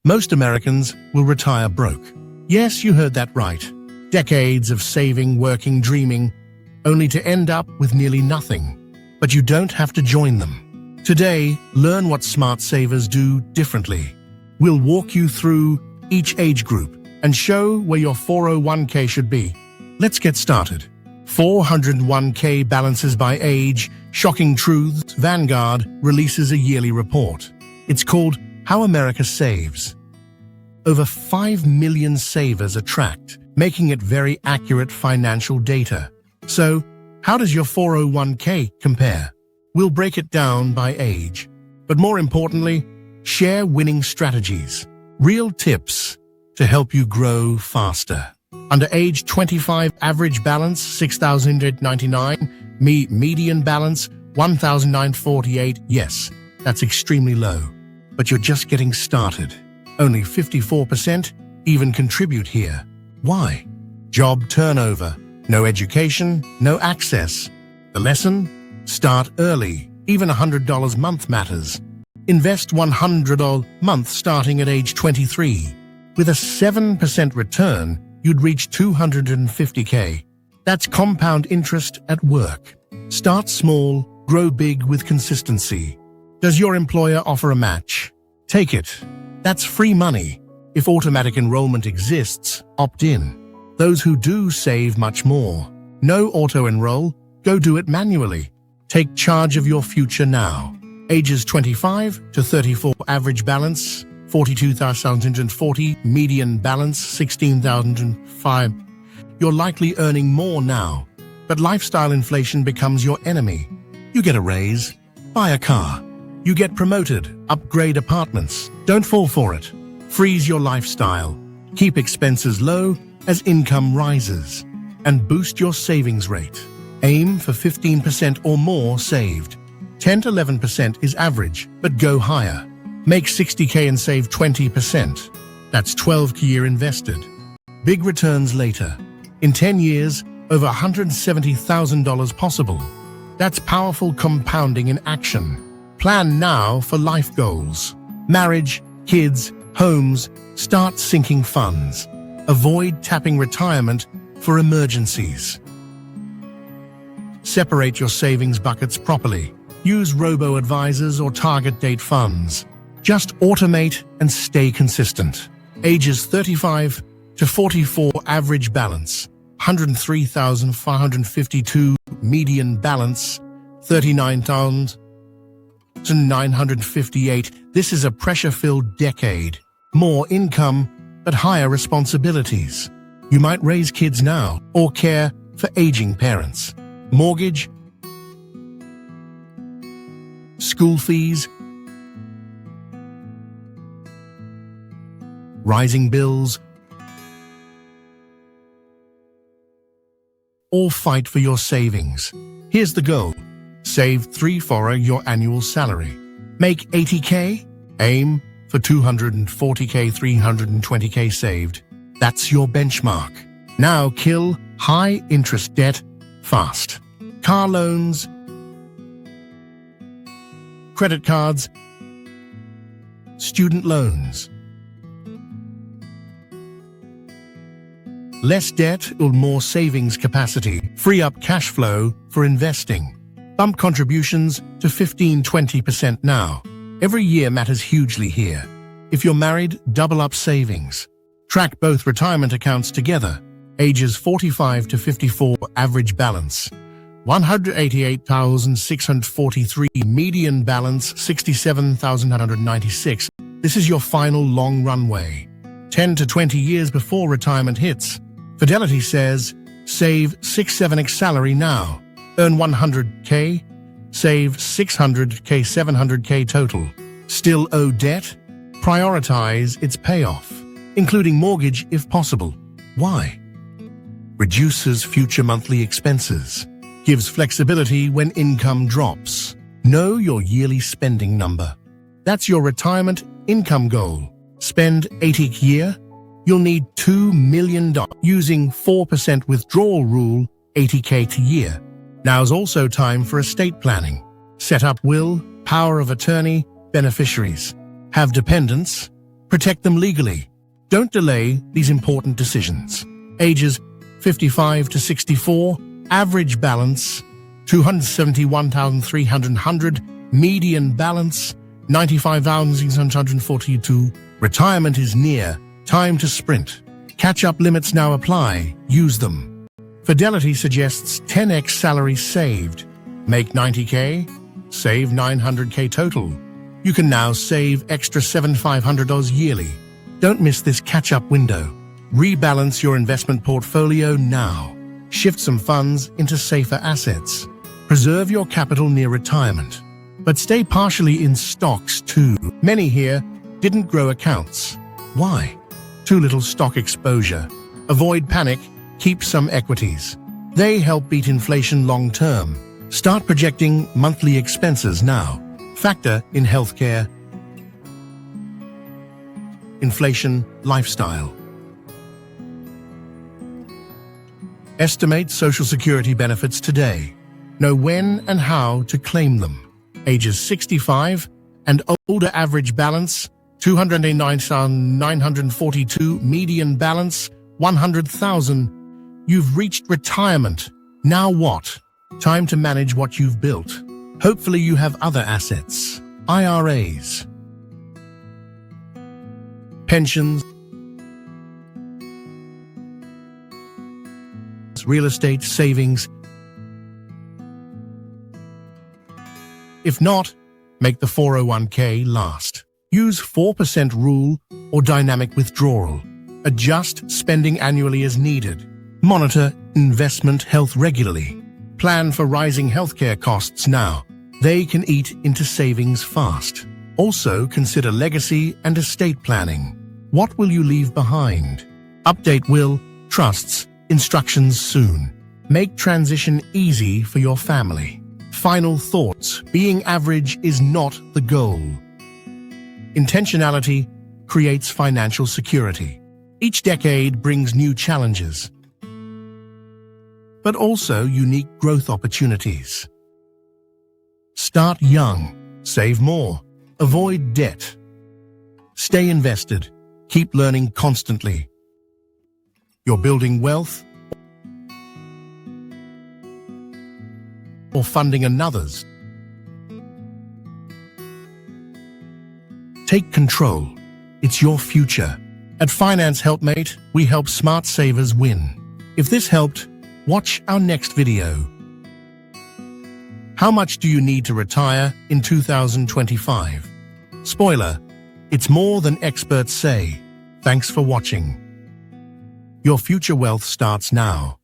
Most Americans will retire broke. Yes, you heard that right. Decades of saving, working, dreaming, only to end up with nearly nothing. But you don't have to join them. Today, learn what smart savers do differently. We'll walk you through each age group and show where your 401k should be. Let's get started. 401k balances by age, shocking truths. Vanguard releases a yearly report. It's called How America Saves. Over 5 million savers are tracked, making it very accurate financial data. So, how does your 401k compare? We'll break it down by age. But more importantly, share winning strategies, real tips to help you grow faster. Under age 25, average balance $6,899, median balance $1,948. Yes, that's extremely low. But you're just getting started. Only 54% even contribute here. Why? Job turnover, no education, no access. The lesson? Start early. Even $100 a month matters. Invest $100 a month starting at age 23. With a 7% return, you'd reach $250k. That's compound interest at work. Start small, grow big with consistency. Does your employer offer a match? Take it. That's free money. If automatic enrollment exists, opt in. Those who do save much more. No auto-enroll, go do it manually. Take charge of your future now. Ages 25 to 34, average balance $42,040, median balance $16,005. You're likely earning more now, but lifestyle inflation becomes your enemy. You get a raise, buy a car. You get promoted, upgrade apartments. Don't fall for it. Freeze your lifestyle. Keep expenses low as income rises. And boost your savings rate. Aim for 15% or more saved. 10 to 11% is average, but go higher. Make 60k and save 20%. That's 12k a year invested. Big returns later. In 10 years, over $170,000 possible. That's powerful compounding in action. Plan now for life goals. Marriage, kids, homes. Start sinking funds. Avoid tapping retirement for emergencies. Separate your savings buckets properly. Use robo-advisors or target date funds. Just automate and stay consistent. Ages 35 to 44, average balance $103,552, median balance $39,958. This is a pressure-filled decade. More income, but higher responsibilities. You might raise kids now or care for aging parents. Mortgage, school fees, rising bills. All fight for your savings. Here's the goal. Save 3/4 your annual salary. Make 80k. Aim for 240k, 320k saved. That's your benchmark. Now kill high-interest debt fast. Car loans, credit cards, student loans. Less debt or more savings capacity. Free up cash flow for investing. Bump contributions to 15-20% now. Every year matters hugely here. If you're married, double up savings. Track both retirement accounts together. Ages 45 to 54, average balance $188,643, median balance $67,996. This is your final long runway. 10 to 20 years before retirement hits. Fidelity says, save 6-7x salary now. Earn 100k, save 600k, 700k total. Still owe debt? Prioritize its payoff, including mortgage if possible. Why? Reduces future monthly expenses. Gives flexibility when income drops. Know your yearly spending number. That's your retirement income goal. Spend 80 a year? You'll need $2 million. Using 4% withdrawal rule, 80k to year. Now's also time for estate planning. Set up will, power of attorney, beneficiaries. Have dependents? Protect them legally. Don't delay these important decisions. Ages 55 to 64, average balance 271,300, median balance 95,642. Retirement is near. Time to sprint. Catch-up limits now apply. Use them. Fidelity suggests 10x salary saved. Make 90K, save 900K total. You can now save extra $7,500 yearly. Don't miss this catch-up window. Rebalance your investment portfolio now. Shift some funds into safer assets. Preserve your capital near retirement. But stay partially in stocks too. Many here didn't grow accounts. Why? Too little stock exposure. Avoid panic. Keep some equities. They help beat inflation long term. Start projecting monthly expenses now. Factor in healthcare, inflation, lifestyle. Estimate Social Security benefits today. Know when and how to claim them. Ages 65 and older, average balance 289,942, median balance 100,000. You've reached retirement. Now what? Time to manage what you've built. Hopefully you have other assets, IRAs, pensions, real estate, savings. If not, make the 401k last. Use 4% rule or dynamic withdrawal. Adjust spending annually as needed. Monitor investment health regularly. Plan for rising healthcare costs now. They can eat into savings fast. Also, consider legacy and estate planning. What will you leave behind? Update will, trusts, instructions soon. Make transition easy for your family. Final thoughts. Being average is not the goal. Intentionality creates financial security. Each decade brings new challenges, but also unique growth opportunities. Start young, save more, avoid debt. Stay invested, keep learning constantly. You're building wealth or funding another's. Take control. It's your future. At Finance Helpmate, we help smart savers win. If this helped, watch our next video. How much do you need to retire in 2025? Spoiler, it's more than experts say. Thanks for watching. Your future wealth starts now.